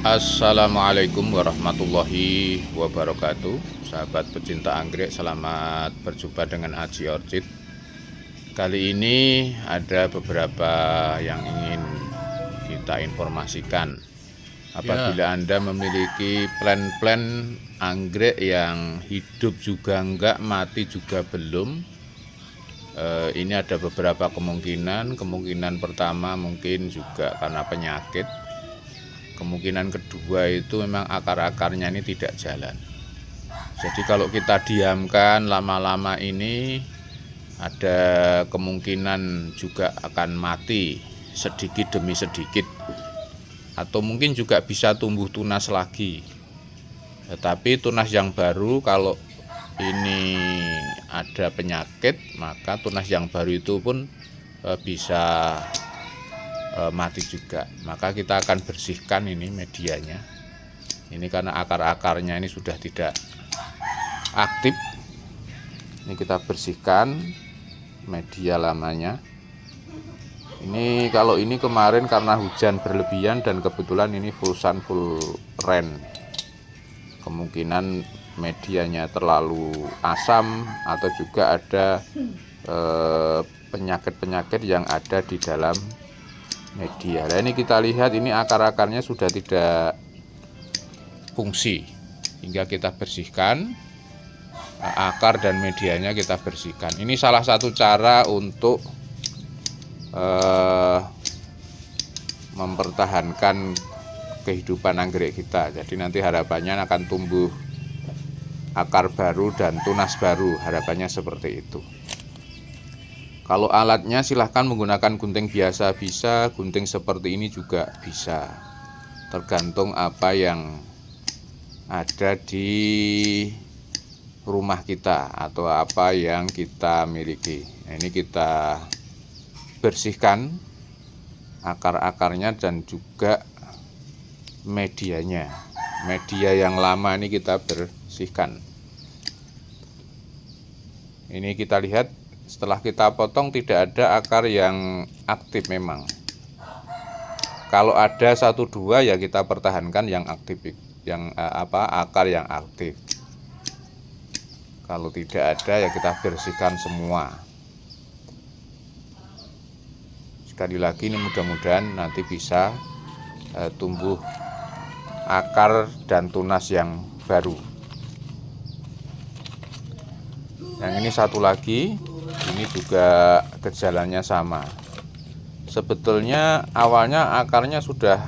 Assalamualaikum warahmatullahi wabarakatuh. Sahabat pecinta anggrek, selamat berjumpa dengan Aji Orchid. Kali ini ada beberapa yang ingin kita informasikan. Apabila Anda memiliki plan-plan anggrek yang hidup juga enggak, mati juga belum, ini ada beberapa kemungkinan. Kemungkinan pertama mungkin juga karena penyakit. Kemungkinan kedua itu memang akar-akarnya ini tidak jalan. Jadi kalau kita diamkan lama-lama ini, ada kemungkinan juga akan mati sedikit demi sedikit, atau mungkin juga bisa tumbuh tunas lagi. Tetapi tunas yang baru, kalau ini ada penyakit, maka tunas yang baru itu pun bisa mati juga. Maka kita akan bersihkan ini medianya. Ini karena akar-akarnya ini sudah tidak aktif. Ini kita bersihkan media lamanya. Ini kalau ini kemarin karena hujan berlebihan dan kebetulan ini full sun full rain, kemungkinan medianya terlalu asam atau juga ada penyakit-penyakit yang ada di dalam media. Nah, ini kita lihat ini akar-akarnya sudah tidak fungsi, hingga kita bersihkan akar dan medianya, kita bersihkan. Ini salah satu cara untuk mempertahankan kehidupan anggrek kita. Jadi nanti harapannya akan tumbuh akar baru dan tunas baru, harapannya seperti itu. Kalau alatnya silahkan menggunakan gunting biasa bisa, gunting seperti ini juga bisa. Tergantung apa yang ada di rumah kita atau apa yang kita miliki. Nah, ini kita bersihkan akar-akarnya dan juga medianya. Media yang lama ini kita bersihkan. Ini kita lihat, setelah kita potong tidak ada akar yang aktif memang. Kalau ada satu dua ya kita pertahankan yang aktif, yang akar yang aktif. Kalau tidak ada ya kita bersihkan semua. Sekali lagi ini mudah-mudahan nanti bisa tumbuh akar dan tunas yang baru. Yang ini satu lagi, ini juga gejalanya sama. Sebetulnya awalnya akarnya sudah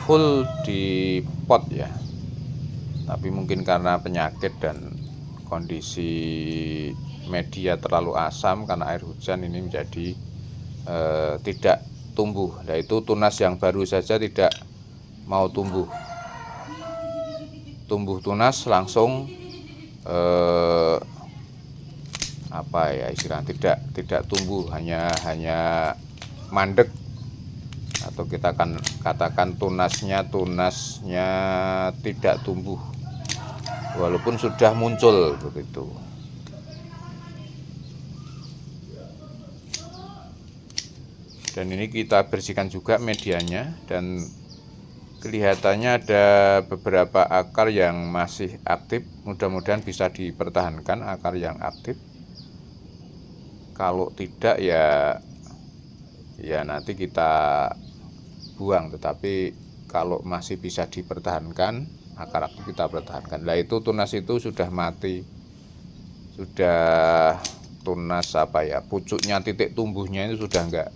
full di pot ya, tapi mungkin karena penyakit dan kondisi media terlalu asam karena air hujan, ini menjadi tidak tumbuh. Nah, itu tunas yang baru saja tidak mau tumbuh. Tumbuh tunas langsung istilah tidak tumbuh, hanya mandek, atau kita akan katakan tunasnya tidak tumbuh walaupun sudah muncul begitu. Dan ini kita bersihkan juga medianya, dan kelihatannya ada beberapa akar yang masih aktif. Mudah-mudahan bisa dipertahankan akar yang aktif. Kalau tidak ya nanti kita buang. Tetapi kalau masih bisa dipertahankan, akar aktif kita pertahankan. Nah, itu tunas itu sudah mati, sudah tunas pucuknya, titik tumbuhnya itu sudah enggak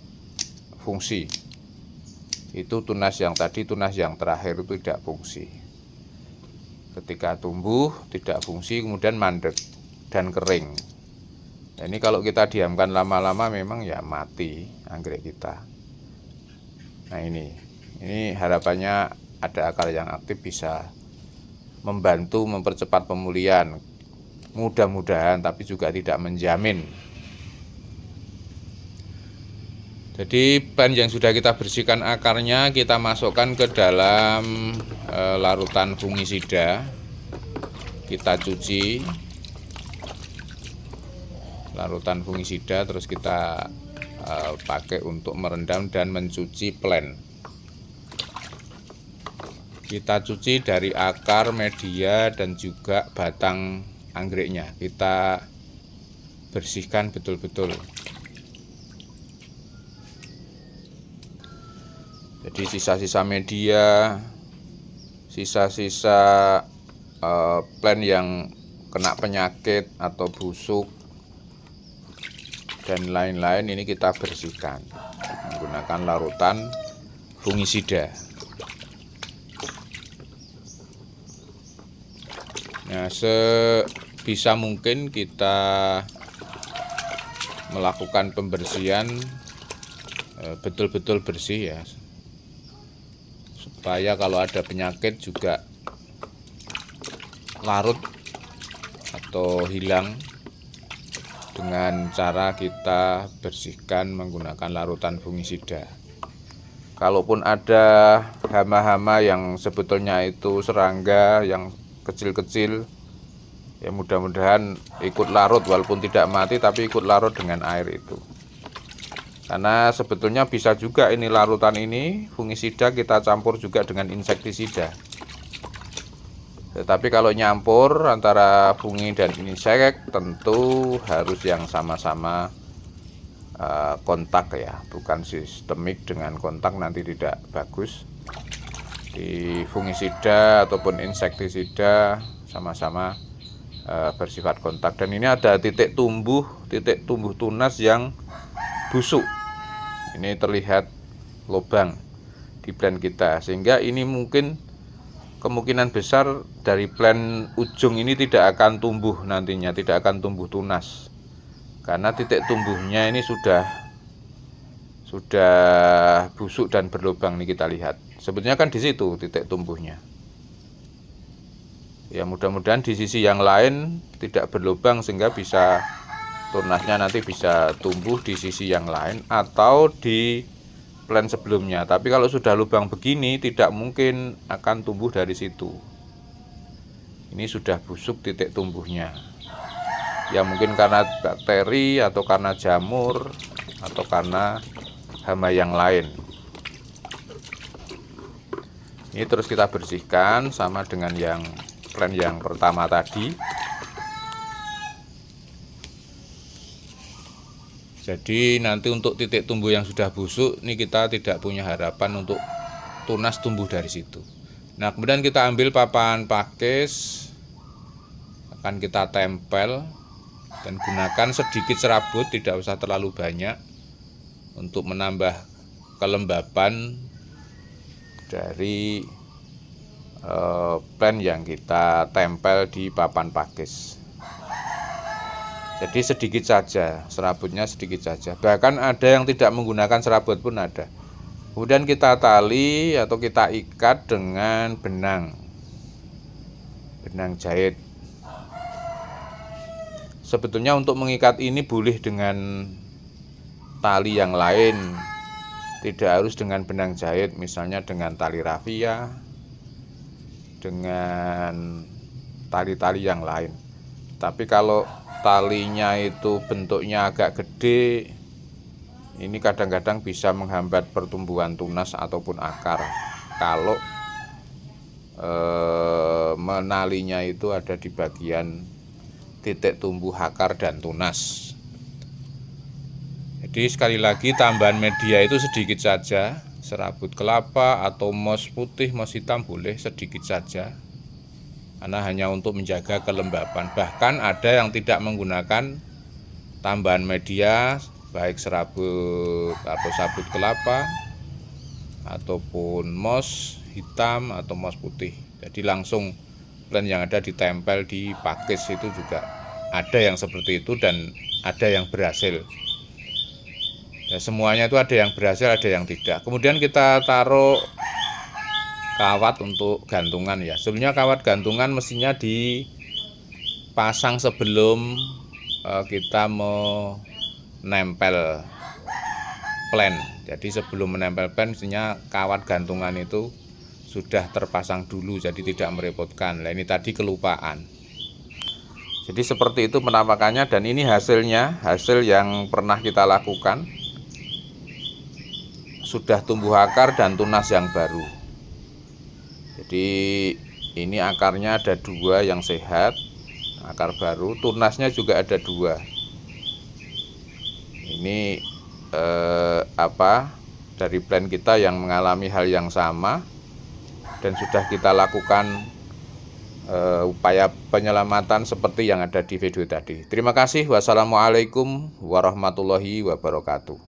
fungsi. Itu tunas yang tadi, tunas yang terakhir itu tidak fungsi. Ketika tumbuh tidak fungsi, kemudian mandek dan kering. Nah, ini kalau kita diamkan lama-lama memang ya mati anggrek kita. Nah, ini harapannya ada akar yang aktif bisa membantu mempercepat pemulihan. Mudah-mudahan, tapi juga tidak menjamin. Jadi ban yang sudah kita bersihkan akarnya kita masukkan ke dalam larutan fungisida. Kita cuci larutan fungisida, terus kita pakai untuk merendam dan mencuci plen. Kita cuci dari akar, media, dan juga batang anggreknya. Kita bersihkan betul-betul. Jadi sisa-sisa media, sisa-sisa plant yang kena penyakit atau busuk dan lain-lain ini kita bersihkan menggunakan larutan fungisida. Nah, sebisa mungkin kita melakukan pembersihan betul-betul bersih ya, supaya kalau ada penyakit juga larut atau hilang dengan cara kita bersihkan menggunakan larutan fungisida. Kalaupun ada hama-hama yang sebetulnya itu serangga yang kecil-kecil, ya mudah-mudahan ikut larut, walaupun tidak mati tapi ikut larut dengan air itu. Karena sebetulnya bisa juga ini larutan ini fungisida kita campur juga dengan insektisida. Tetapi kalau nyampur antara fungi dan insek tentu harus yang sama-sama kontak ya, bukan sistemik dengan kontak, nanti tidak bagus. Di fungisida ataupun insektisida sama-sama bersifat kontak. Dan ini ada titik tumbuh tunas yang busuk. Ini terlihat lubang di plant kita, sehingga ini mungkin kemungkinan besar dari plant ujung ini tidak akan tumbuh nantinya, tidak akan tumbuh tunas. Karena titik tumbuhnya ini sudah busuk dan berlubang nih, kita lihat. Sebetulnya kan di situ titik tumbuhnya. Ya mudah-mudahan di sisi yang lain tidak berlubang sehingga bisa tunasnya nanti bisa tumbuh di sisi yang lain atau di plant sebelumnya. Tapi kalau sudah lubang begini tidak mungkin akan tumbuh dari situ. Ini sudah busuk titik tumbuhnya. Ya mungkin karena bakteri atau karena jamur atau karena hama yang lain. Ini terus kita bersihkan sama dengan yang plant yang pertama tadi. Jadi nanti untuk titik tumbuh yang sudah busuk ini kita tidak punya harapan untuk tunas tumbuh dari situ. Nah, kemudian kita ambil papan pakis, akan kita tempel dan gunakan sedikit serabut, tidak usah terlalu banyak, untuk menambah kelembapan dari plant yang kita tempel di papan pakis. Jadi sedikit saja, serabutnya sedikit saja. Bahkan ada yang tidak menggunakan serabut pun ada. Kemudian kita tali atau kita ikat dengan benang jahit. Sebetulnya untuk mengikat ini boleh dengan tali yang lain, tidak harus dengan benang jahit, misalnya dengan tali rafia, dengan tali-tali yang lain. Tapi kalau talinya itu bentuknya agak gede, ini kadang-kadang bisa menghambat pertumbuhan tunas ataupun akar kalau menalinya itu ada di bagian titik tumbuh akar dan tunas. Jadi sekali lagi tambahan media itu sedikit saja, serabut kelapa atau moss putih, moss hitam boleh sedikit saja, karena hanya untuk menjaga kelembapan. Bahkan ada yang tidak menggunakan tambahan media, baik serabut atau sabut kelapa ataupun moss hitam atau moss putih. Jadi langsung plant yang ada ditempel di pakis itu juga ada yang seperti itu dan ada yang berhasil. Ya, semuanya itu ada yang berhasil, ada yang tidak. Kemudian kita taruh kawat untuk gantungan ya. Sebenarnya kawat gantungan mestinya dipasang sebelum kita menempel plant. Jadi sebelum menempel plant mestinya kawat gantungan itu sudah terpasang dulu, jadi tidak merepotkan. Nah, ini tadi kelupaan. Jadi seperti itu penampakannya, dan ini hasilnya, hasil yang pernah kita lakukan. Sudah tumbuh akar dan tunas yang baru. Jadi ini akarnya ada 2 yang sehat, akar baru, tunasnya juga ada 2. Ini dari plan kita yang mengalami hal yang sama dan sudah kita lakukan upaya penyelamatan seperti yang ada di video tadi. Terima kasih. Wassalamualaikum warahmatullahi wabarakatuh.